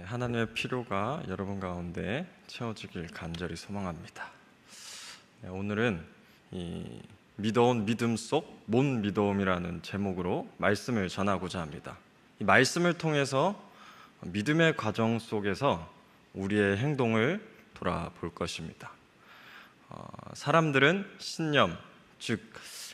하나님의 필요가 여러분 가운데 채워지길 간절히 소망합니다. 오늘은 이 믿어온 믿음 속 못 믿어옴이라는 제목으로 말씀을 전하고자 합니다. 이 말씀을 통해서 믿음의 과정 속에서 우리의 행동을 돌아볼 것입니다. 사람들은 신념, 즉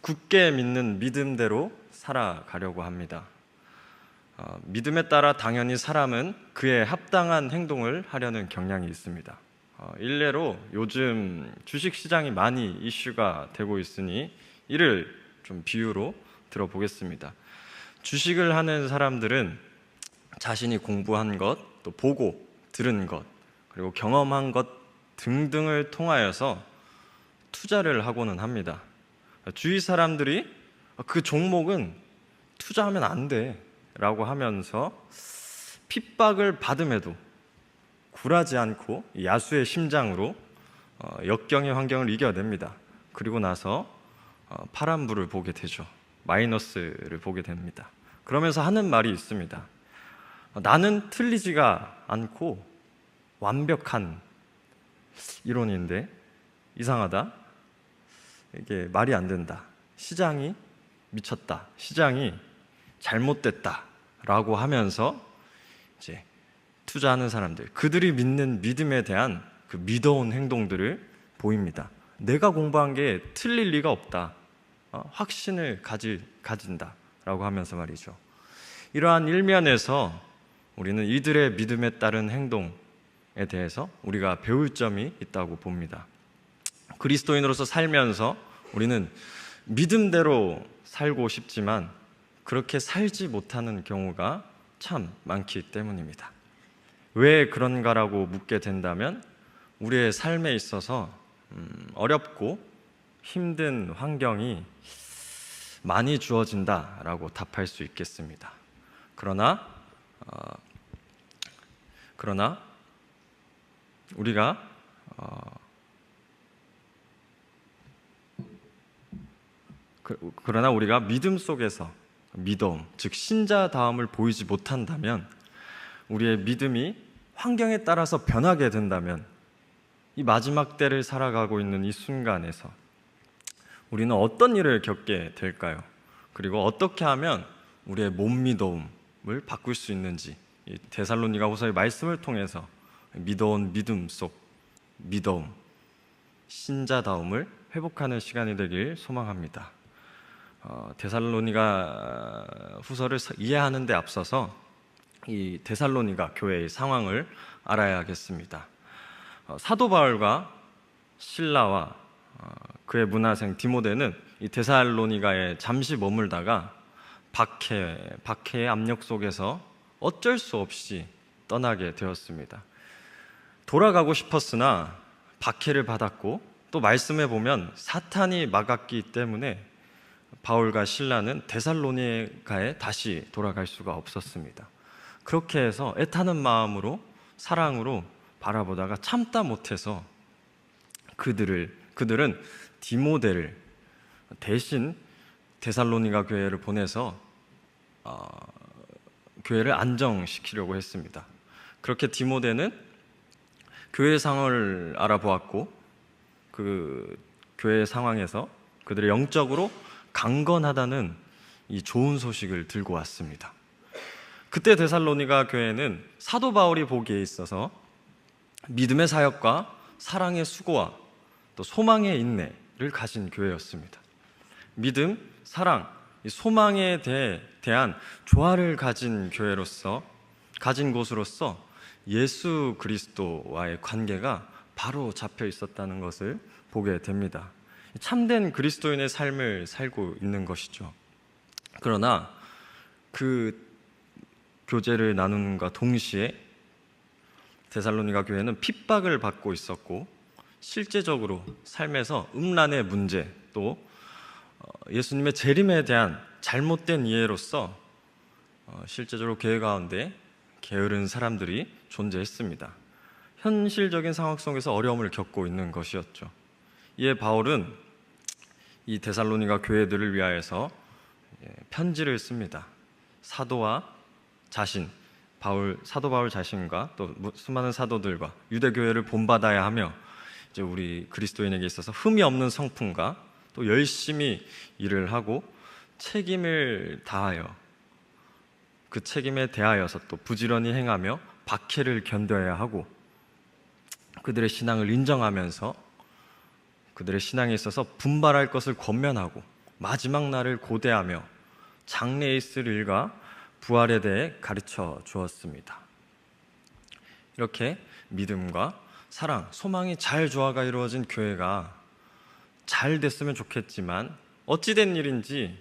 굳게 믿는 믿음대로 살아가려고 합니다. 믿음에 따라 당연히 사람은 그에 합당한 행동을 하려는 경향이 있습니다. 일례로 요즘 주식시장이 많이 이슈가 되고 있으니 이를 좀 비유로 들어보겠습니다. 주식을 하는 사람들은 자신이 공부한 것, 또 보고 들은 것, 그리고 경험한 것 등등을 통하여서 투자를 하고는 합니다. 주위 사람들이 그 종목은 투자하면 안 돼 라고 하면서 핍박을 받음에도 굴하지 않고 야수의 심장으로 역경의 환경을 이겨냅니다. 그리고 나서 파란불을 보게 되죠. 마이너스를 보게 됩니다. 그러면서 하는 말이 있습니다. 나는 틀리지가 않고 완벽한 이론인데 이상하다. 이게 말이 안 된다. 시장이 미쳤다. 시장이 잘못됐다 라고 하면서 이제 투자하는 사람들, 그들이 믿는 믿음에 대한 그 믿어온 행동들을 보입니다. 내가 공부한 게 틀릴 리가 없다, 확신을 가진다 라고 하면서 말이죠. 이러한 일면에서 우리는 이들의 믿음에 따른 행동에 대해서 우리가 배울 점이 있다고 봅니다. 그리스도인으로서 살면서 우리는 믿음대로 살고 싶지만 그렇게 살지 못하는 경우가 참 많기 때문입니다. 왜 그런가라고 묻게 된다면 우리의 삶에 있어서 어렵고 힘든 환경이 많이 주어진다라고 답할 수 있겠습니다. 그러나 우리가 믿음 속에서 믿음, 즉 신자다움을 보이지 못한다면, 우리의 믿음이 환경에 따라서 변하게 된다면 이 마지막 때를 살아가고 있는 이 순간에서 우리는 어떤 일을 겪게 될까요? 그리고 어떻게 하면 우리의 못 믿음을 바꿀 수 있는지, 이 데살로니가후서의 말씀을 통해서 믿어온 믿음 속 믿음, 신자다움을 회복하는 시간이 되길 소망합니다. 데살로니가 후서를 이해하는 데 앞서서 이 데살로니가 교회의 상황을 알아야겠습니다. 사도 바울과 실라와 그의 문화생 디모데는 이 데살로니가에 잠시 머물다가 박해의 압력 속에서 어쩔 수 없이 떠나게 되었습니다. 돌아가고 싶었으나 박해를 받았고, 또 말씀해 보면 사탄이 막았기 때문에 바울과 실라는 데살로니가에 다시 돌아갈 수가 없었습니다. 그렇게 해서 애타는 마음으로, 사랑으로 바라보다가 참다 못해서 그들은 디모데를 대신 데살로니가 교회를 보내서 교회를 안정시키려고 했습니다. 그렇게 디모데는 교회 상황을 알아보았고, 그 교회의 상황에서 그들의 영적으로 강건하다는 이 좋은 소식을 들고 왔습니다. 그때 데살로니가 교회는 사도 바울이 보기에 있어서 믿음의 사역과 사랑의 수고와 또 소망의 인내를 가진 교회였습니다. 믿음, 사랑, 소망에 대한 조화를 가진 곳으로서 예수 그리스도와의 관계가 바로 잡혀 있었다는 것을 보게 됩니다. 참된 그리스도인의 삶을 살고 있는 것이죠. 그러나 그 교제를 나누는가 동시에 데살로니가 교회는 핍박을 받고 있었고, 실제적으로 삶에서 음란의 문제, 또 예수님의 재림에 대한 잘못된 이해로서 실제적으로 교회 가운데 게으른 사람들이 존재했습니다. 현실적인 상황 속에서 어려움을 겪고 있는 것이었죠. 이에 바울은 이 데살로니가 교회들을 위하여서 편지를 씁니다. 사도와 자신, 사도 바울 자신과 또 수많은 사도들과 유대 교회를 본받아야 하며, 이제 우리 그리스도인에게 있어서 흠이 없는 성품과 또 열심히 일을 하고 책임을 다하여 그 책임에 대하여서 또 부지런히 행하며 박해를 견뎌야 하고, 그들의 신앙을 인정하면서 그들의 신앙에 있어서 분발할 것을 권면하고 마지막 날을 고대하며 장래에 있을 일과 부활에 대해 가르쳐 주었습니다. 이렇게 믿음과 사랑, 소망이 잘 조화가 이루어진 교회가 잘 됐으면 좋겠지만 어찌된 일인지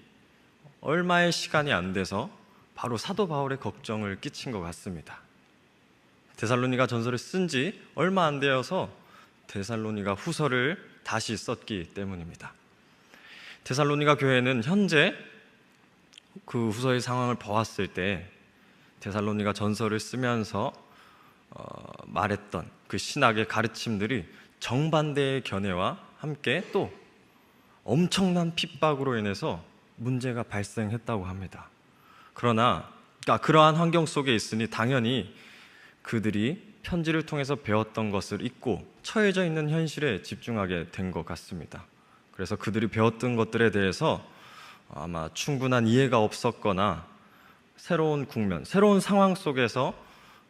얼마의 시간이 안 돼서 바로 사도 바울의 걱정을 끼친 것 같습니다. 데살로니가 전서를 쓴 지 얼마 안 되어서 데살로니가 후서를 다시 썼기 때문입니다. 데살로니가 교회는 현재 그 후서의 상황을 보았을 때 데살로니가 전서를 쓰면서 말했던 그 신학의 가르침들이 정반대의 견해와 함께 또 엄청난 핍박으로 인해서 문제가 발생했다고 합니다. 그러나 그러한 환경 속에 있으니 당연히 그들이 편지를 통해서 배웠던 것을 잊고 처해져 있는 현실에 집중하게 된 것 같습니다. 그래서 그들이 배웠던 것들에 대해서 아마 충분한 이해가 없었거나 새로운 국면, 새로운 상황 속에서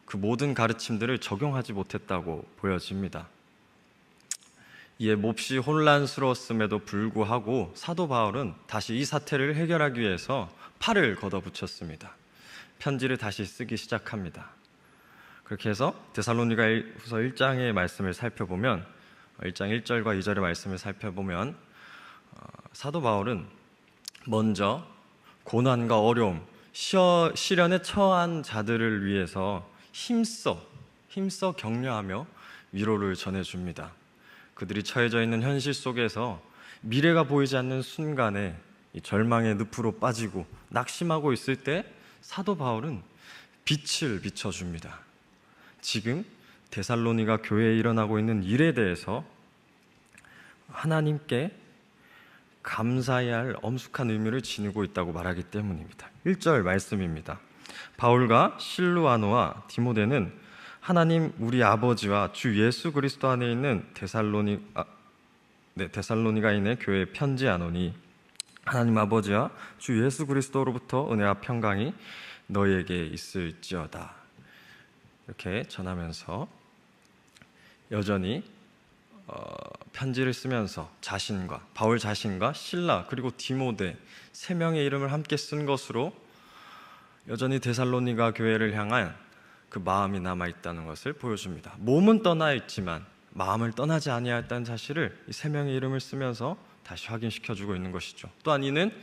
그 모든 가르침들을 적용하지 못했다고 보여집니다. 이에 몹시 혼란스러웠음에도 불구하고 사도 바울은 다시 이 사태를 해결하기 위해서 팔을 걷어붙였습니다. 편지를 다시 쓰기 시작합니다. 그렇게 해서 데살로니가 후서 1장의 말씀을 살펴보면 1장 1절과 2절의 말씀을 살펴보면 사도 바울은 먼저 고난과 어려움, 시련에 처한 자들을 위해서 힘써 격려하며 위로를 전해줍니다. 그들이 처해져 있는 현실 속에서 미래가 보이지 않는 순간에 이 절망의 늪으로 빠지고 낙심하고 있을 때 사도 바울은 빛을 비춰줍니다. 지금 데살로니가 교회에 일어나고 있는 일에 대해서 하나님께 감사해야 할 엄숙한 의미를 지니고 있다고 말하기 때문입니다. 1절 말씀입니다. 바울과 실루아노와 디모데는 하나님 우리 아버지와 주 예수 그리스도 안에 있는 데살로니가인의 교회에 편지하노니 하나님 아버지와 주 예수 그리스도로부터 은혜와 평강이 너희에게 있을지어다. 이렇게 전하면서 여전히 편지를 쓰면서 바울 자신과 실라 그리고 디모데 세 명의 이름을 함께 쓴 것으로 여전히 데살로니가 교회를 향한 그 마음이 남아있다는 것을 보여줍니다. 몸은 떠나 있지만 마음을 떠나지 아니하였다는 사실을 이 세 명의 이름을 쓰면서 다시 확인시켜주고 있는 것이죠. 또한 이는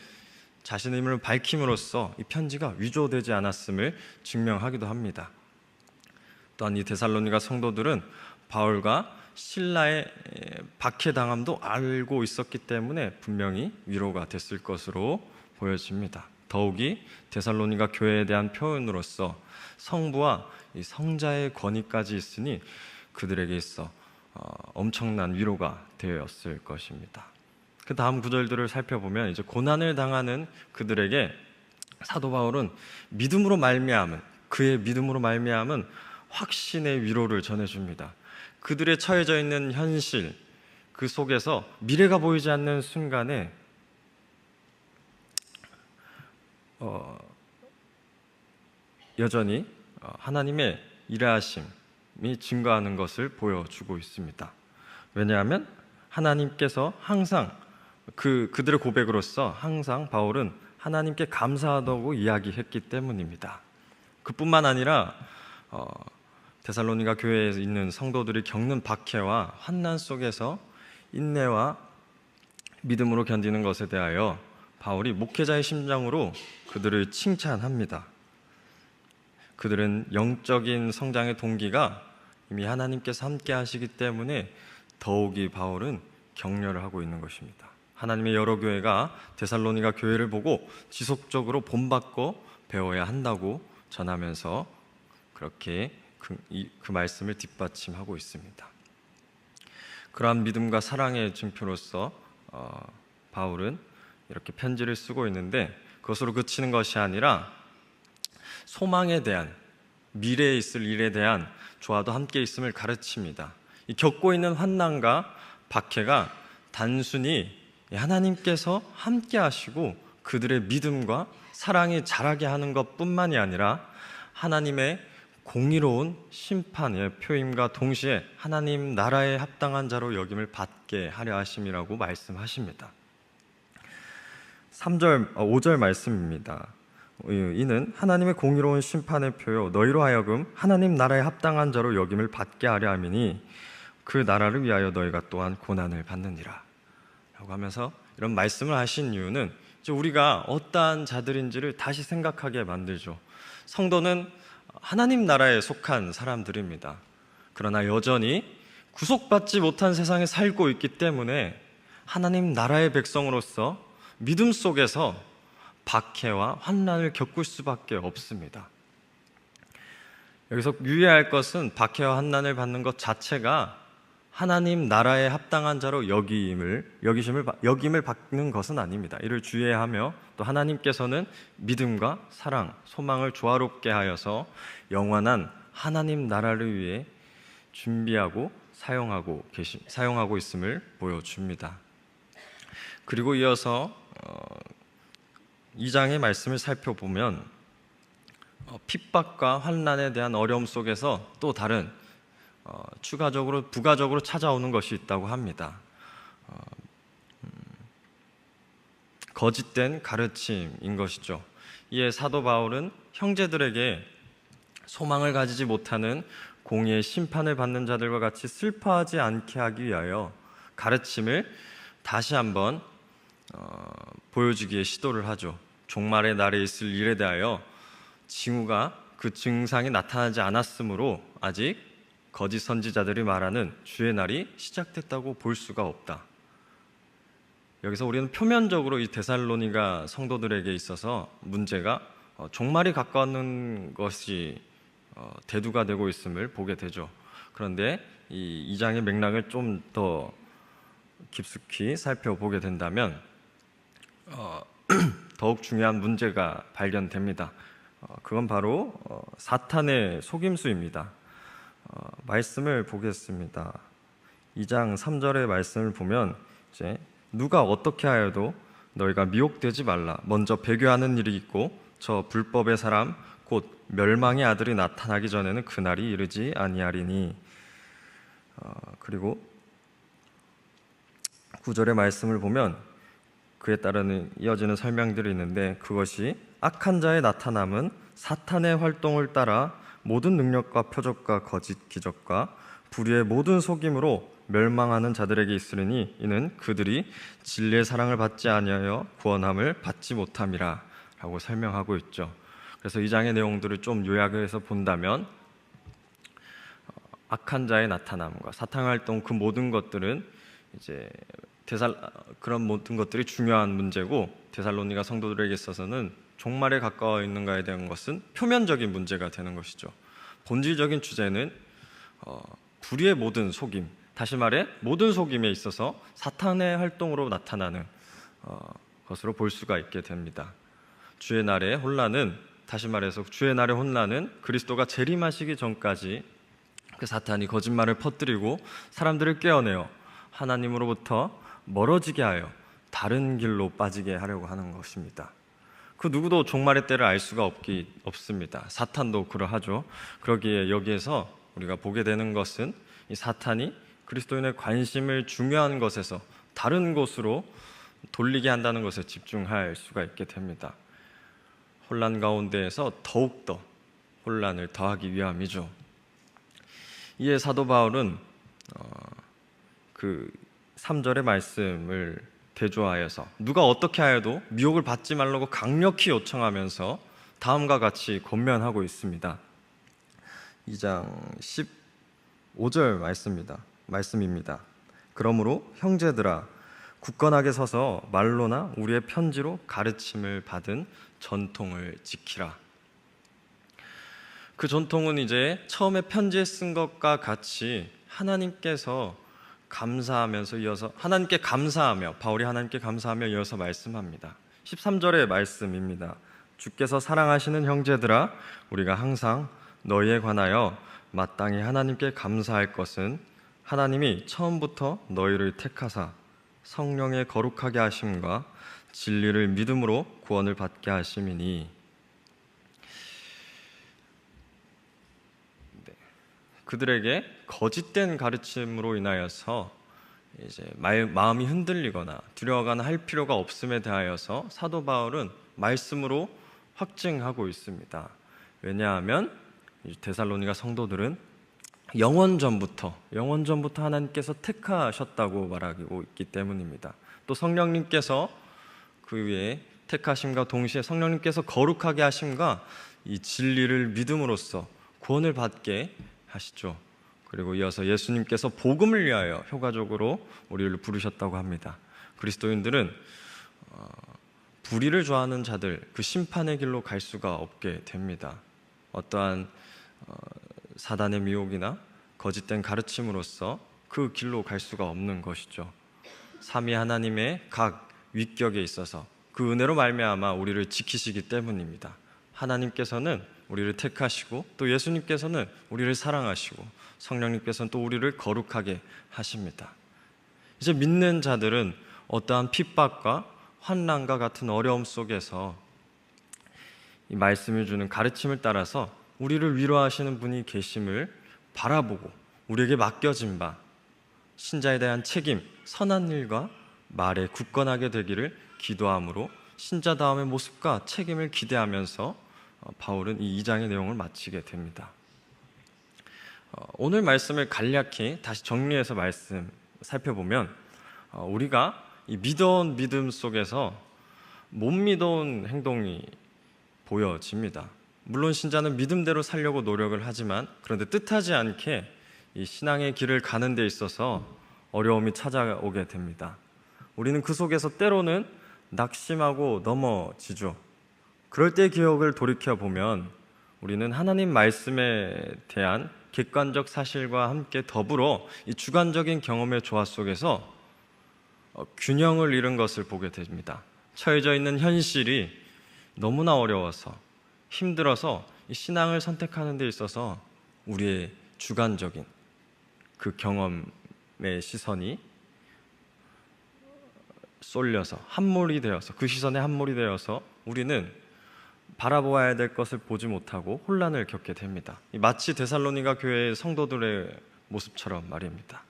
자신의 이름을 밝힘으로써 이 편지가 위조되지 않았음을 증명하기도 합니다. 또한 이 데살로니가 성도들은 바울과 실라의 박해당함도 알고 있었기 때문에 분명히 위로가 됐을 것으로 보여집니다. 더욱이 데살로니가 교회에 대한 표현으로서 성부와 이 성자의 권위까지 있으니 그들에게 있어 엄청난 위로가 되었을 것입니다. 그 다음 구절들을 살펴보면 이제 고난을 당하는 그들에게 사도 바울은 그의 믿음으로 말미암은 확신의 위로를 전해줍니다. 그들의 처해져 있는 현실 그 속에서 미래가 보이지 않는 순간에 여전히 하나님의 일하심이 증거하는 것을 보여주고 있습니다. 왜냐하면 하나님께서 항상 그들의 고백으로서 항상 바울은 하나님께 감사하다고 이야기했기 때문입니다. 그뿐만 아니라 데살로니가 교회에 있는 성도들이 겪는 박해와 환난 속에서 인내와 믿음으로 견디는 것에 대하여 바울이 목회자의 심정으로 그들을 칭찬합니다. 그들은 영적인 성장의 동기가 이미 하나님께서 함께 하시기 때문에 더욱이 바울은 격려를 하고 있는 것입니다. 하나님의 여러 교회가 데살로니가 교회를 보고 지속적으로 본받고 배워야 한다고 전하면서 그렇게 그 말씀을 뒷받침하고 있습니다. 그러한 믿음과 사랑의 증표로서 바울은 이렇게 편지를 쓰고 있는데 그것으로 그치는 것이 아니라 소망에 대한 미래에 있을 일에 대한 조화도 함께 있음을 가르칩니다. 이 겪고 있는 환난과 박해가 단순히 하나님께서 함께 하시고 그들의 믿음과 사랑이 자라게 하는 것뿐만이 아니라 하나님의 공의로운 심판의 표임과 동시에 하나님 나라에 합당한 자로 여김을 받게 하려 하심이라고 말씀하십니다. 5절 말씀입니다. 이는 하나님의 공의로운 심판의 표요 너희로 하여금 하나님 나라에 합당한 자로 여김을 받게 하려 함이니 그 나라를 위하여 너희가 또한 고난을 받느니라 라고 하면서 이런 말씀을 하신 이유는 이제 우리가 어떠한 자들인지를 다시 생각하게 만들죠. 성도는 하나님 나라에 속한 사람들입니다. 그러나 여전히 구속받지 못한 세상에 살고 있기 때문에 하나님 나라의 백성으로서 믿음 속에서 박해와 환난을 겪을 수밖에 없습니다. 여기서 유의할 것은 박해와 환난을 받는 것 자체가 하나님 나라에 합당한 자로 여김을 받는 것은 아닙니다. 이를 주의해야 하며 또 하나님께서는 믿음과 사랑, 소망을 조화롭게 하여서 영원한 하나님 나라를 위해 준비하고 사용하고 있음을 보여줍니다. 그리고 이어서 2장의 말씀을 살펴보면 핍박과 환난에 대한 어려움 속에서 또 다른 부가적으로 찾아오는 것이 있다고 합니다. 거짓된 가르침인 것이죠. 이에 사도 바울은 형제들에게 소망을 가지지 못하는 공의의 심판을 받는 자들과 같이 슬퍼하지 않게 하기 위하여 가르침을 다시 한번 보여주기에 시도를 하죠. 종말의 날에 있을 일에 대하여 징후가 그 증상이 나타나지 않았으므로 아직 거짓 선지자들이 말하는 주의 날이 시작됐다고 볼 수가 없다. 여기서 우리는 표면적으로 이 데살로니가 성도들에게 있어서 문제가 종말이 가까워는 것이 대두가 되고 있음을 보게 되죠. 그런데 이 2장의 맥락을 좀 더 깊숙이 살펴보게 된다면 더욱 중요한 문제가 발견됩니다. 그건 바로 사탄의 속임수입니다. 말씀을 보겠습니다. 2장 3절의 말씀을 보면 이제 누가 어떻게 하여도 너희가 미혹되지 말라. 먼저 배교하는 일이 있고 저 불법의 사람 곧 멸망의 아들이 나타나기 전에는 그날이 이르지 아니하리니. 그리고 9절의 말씀을 보면 그에 따르는 이어지는 설명들이 있는데 그것이 악한 자의 나타남은 사탄의 활동을 따라 모든 능력과 표적과 거짓 기적과 불의의 모든 속임으로 멸망하는 자들에게 있으리니 이는 그들이 진리의 사랑을 받지 아니하여 구원함을 받지 못함이라 라고 설명하고 있죠. 그래서 이 장의 내용들을 좀 요약해서 본다면 악한 자의 나타남과 사탄 활동 그 모든 것들은 이제 그런 모든 것들이 중요한 문제고 데살로니가 성도들에게 있어서는 종말에 가까워 있는가에 대한 것은 표면적인 문제가 되는 것이죠. 본질적인 주제는 불의의 모든 속임, 다시 말해 모든 속임에 있어서 사탄의 활동으로 나타나는 것으로 볼 수가 있게 됩니다. 주의 날의 혼란은 다시 말해서 주의 날의 혼란은 그리스도가 재림하시기 전까지 그 사탄이 거짓말을 퍼뜨리고 사람들을 깨어내어 하나님으로부터 멀어지게 하여 다른 길로 빠지게 하려고 하는 것입니다. 그 누구도 종말의 때를 알 수가 없습니다. 사탄도 그러하죠. 그러기에 여기에서 우리가 보게 되는 것은 이 사탄이 그리스도인의 관심을 중요한 것에서 다른 곳으로 돌리게 한다는 것에 집중할 수가 있게 됩니다. 혼란 가운데에서 더욱더 혼란을 더하기 위함이죠. 이에 사도 바울은 그 3절의 말씀을 대조하여서 누가 어떻게 하여도 미혹을 받지 말라고 강력히 요청하면서 다음과 같이 권면하고 있습니다. 2장 15절 말씀입니다. 그러므로 형제들아 굳건하게 서서 말로나 우리의 편지로 가르침을 받은 전통을 지키라. 그 전통은 이제 처음에 편지에 쓴 것과 같이 하나님께서 감사하면서 이어서 하나님께 감사하며 바울이 하나님께 감사하며 이어서 말씀합니다. 13절의 말씀입니다. 주께서 사랑하시는 형제들아 우리가 항상 너희에 관하여 마땅히 하나님께 감사할 것은 하나님이 처음부터 너희를 택하사 성령의 거룩하게 하심과 진리를 믿음으로 구원을 받게 하심이니. 그들에게 거짓된 가르침으로 인하여서 이제 마음이 흔들리거나 두려워가는 할 필요가 없음에 대하여서 사도 바울은 말씀으로 확증하고 있습니다. 왜냐하면 데살로니가 성도들은 영원 전부터 하나님께서 택하셨다고 말하고 있기 때문입니다. 또 성령님께서 그 위에 택하심과 동시에 성령님께서 거룩하게 하심과 이 진리를 믿음으로써 구원을 받게 하시죠. 그리고 이어서 예수님께서 복음을 위하여 효과적으로 우리를 부르셨다고 합니다. 그리스도인들은 불의를 좋아하는 자들, 그 심판의 길로 갈 수가 없게 됩니다. 어떠한 사단의 미혹이나 거짓된 가르침으로써 그 길로 갈 수가 없는 것이죠. 삼위 하나님의 각 위격에 있어서 그 은혜로 말미암아 우리를 지키시기 때문입니다. 하나님께서는 우리를 택하시고 또 예수님께서는 우리를 사랑하시고 성령님께서는 또 우리를 거룩하게 하십니다. 이제 믿는 자들은 어떠한 핍박과 환난과 같은 어려움 속에서 이 말씀을 주는 가르침을 따라서 우리를 위로하시는 분이 계심을 바라보고 우리에게 맡겨진 바 신자에 대한 책임, 선한 일과 말에 굳건하게 되기를 기도함으로 신자다움의 모습과 책임을 기대하면서 바울은 이 2장의 내용을 마치게 됩니다. 오늘 말씀을 간략히 다시 정리해서 말씀 살펴보면 우리가 이 믿어온 믿음 속에서 못 믿어온 행동이 보여집니다. 물론 신자는 믿음대로 살려고 노력을 하지만 그런데 뜻하지 않게 이 신앙의 길을 가는 데 있어서 어려움이 찾아오게 됩니다. 우리는 그 속에서 때로는 낙심하고 넘어지죠. 그럴 때 기억을 돌이켜보면 우리는 하나님 말씀에 대한 객관적 사실과 함께 더불어 이 주관적인 경험의 조화 속에서 균형을 잃은 것을 보게 됩니다. 처해져 있는 현실이 너무나 어려워서 힘들어서 이 신앙을 선택하는 데 있어서 우리의 주관적인 그 경험의 시선이 쏠려서 함몰이 되어서 그 시선에 함몰이 되어서 우리는 바라보아야 될 것을 보지 못하고 혼란을 겪게 됩니다. 마치 데살로니가 교회의 성도들의 모습처럼 말입니다.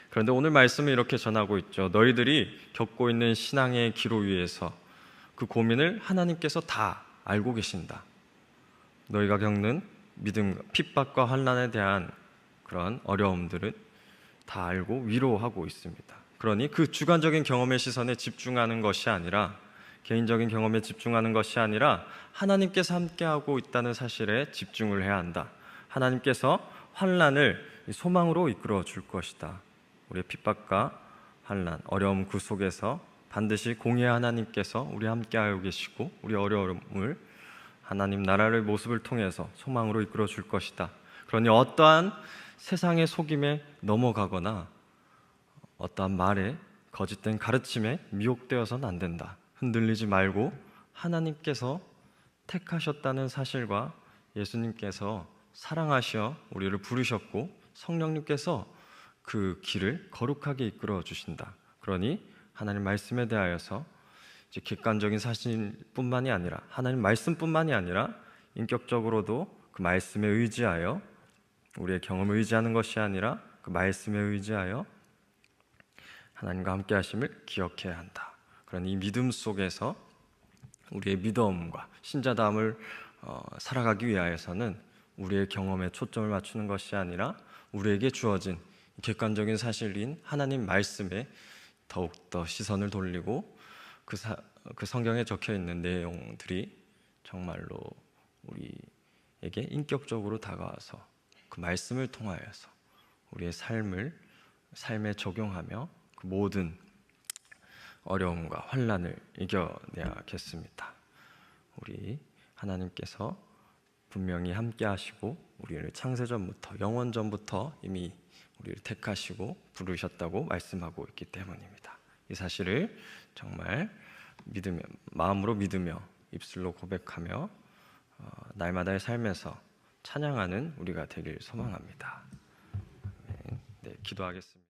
그런데 오늘 말씀은 이렇게 전하고 있죠. 너희들이 겪고 있는 신앙의 기로 위에서 그 고민을 하나님께서 다 알고 계신다. 너희가 겪는 믿음, 핍박과 환난에 대한 그런 어려움들은 다 알고 위로하고 있습니다. 그러니 그 주관적인 경험의 시선에 집중하는 것이 아니라 개인적인 경험에 집중하는 것이 아니라 하나님께서 함께하고 있다는 사실에 집중을 해야 한다. 하나님께서 환난을 소망으로 이끌어 줄 것이다. 우리의 핍박과 환난, 어려움 그 속에서 반드시 공의의 하나님께서 우리 함께하고 계시고 우리 어려움을 하나님 나라의 모습을 통해서 소망으로 이끌어 줄 것이다. 그러니 어떠한 세상의 속임에 넘어가거나 어떠한 말에 거짓된 가르침에 미혹되어서는 안 된다. 흔들리지 말고 하나님께서 택하셨다는 사실과 예수님께서 사랑하셔 우리를 부르셨고 성령님께서 그 길을 거룩하게 이끌어 주신다. 그러니 하나님 말씀에 대하여서 이제 객관적인 사실뿐만이 아니라 하나님 말씀뿐만이 아니라 인격적으로도 그 말씀에 의지하여 우리의 경험을 의지하는 것이 아니라 그 말씀에 의지하여 하나님과 함께 하심을 기억해야 한다. 그러니 이 믿음 속에서 우리의 믿음과 신자다움을 살아가기 위하여서는 우리의 경험에 초점을 맞추는 것이 아니라 우리에게 주어진 객관적인 사실인 하나님 말씀에 더욱더 시선을 돌리고 그 성경에 적혀 있는 내용들이 정말로 우리에게 인격적으로 다가와서 그 말씀을 통하여서 우리의 삶에 적용하며 그 모든 어려움과 환난을 이겨내야겠습니다. 우리 하나님께서 분명히 함께 하시고 우리를 창세전부터 영원전부터 이미 우리를 택하시고 부르셨다고 말씀하고 있기 때문입니다. 이 사실을 정말 마음으로 믿으며 입술로 고백하며 날마다의 삶에서 찬양하는 우리가 되길 소망합니다. 네, 기도하겠습니다.